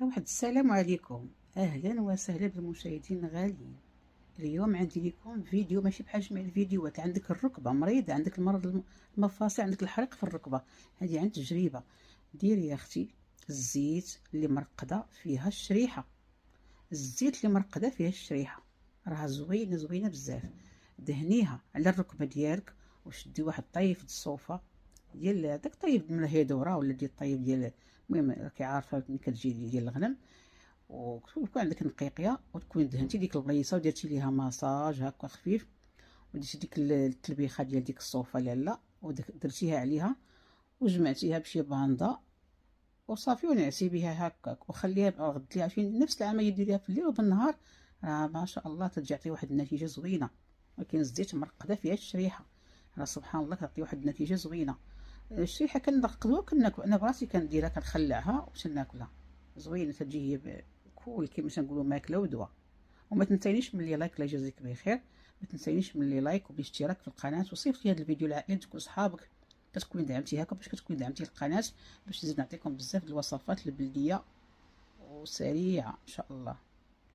واحد السلام عليكم، اهلا وسهلا بالمشاهدين الغاليين. اليوم عندي لكم فيديو ماشي بحال جميع الفيديوهات. عندك الركبه مريضه، عندك المرض المفاصل، عندك الحريق في الركبه، هذه عند تجربه. ديري يا اختي الزيت اللي مرقده فيها الشريحه، الزيت اللي مرقده فيها الشريحه راها زوينه زوينه بزاف. دهنيها على الركبه ديالك، وشدي واحد طيف الصوفه ديال داك الطيب من الهيدورا ولا ديال الطيب ديال، المهم راكي عارفه ملي كتجي ديال الغنم. ويكون عندك نقيقيه وتكون دهنتي ديك البليصه ودرتي ليها ماساج هكا خفيف، ودرتي ديك التلبيخه ديال ديك الصوفه لاله ودرتيها عليها وجمعتيها بشي باندا وصافي، ونعسي بها هكاك وخليها غديها في نفس العمليه ديريها في الليل وبالنهار. ما شاء الله ترجعتي واحد النتيجه زوينه. ولكن الزيت مرقده فيها الشريحه، سبحان الله كتعطي واحد النتيجه زوينه. الشريحه كنقدوها كناكل، انا براسي كنديرها كنخلعها باش ناكلها، زوينه تجي هي كول كيما تنقولوا ماكله ودواء. وما تنسينيش من لي لايك، الله يجازيك بخير. ما تنسينيش من لي لايك وبالاشتراك في القناه، وصيفطي هذا الفيديو للعائله تكون صحابك، كتكوني دعمتي هكا باش كتكوني دعمتي القناه باش نزيد نعطيكم بزاف د الوصفات البلديه وسريعه ان شاء الله.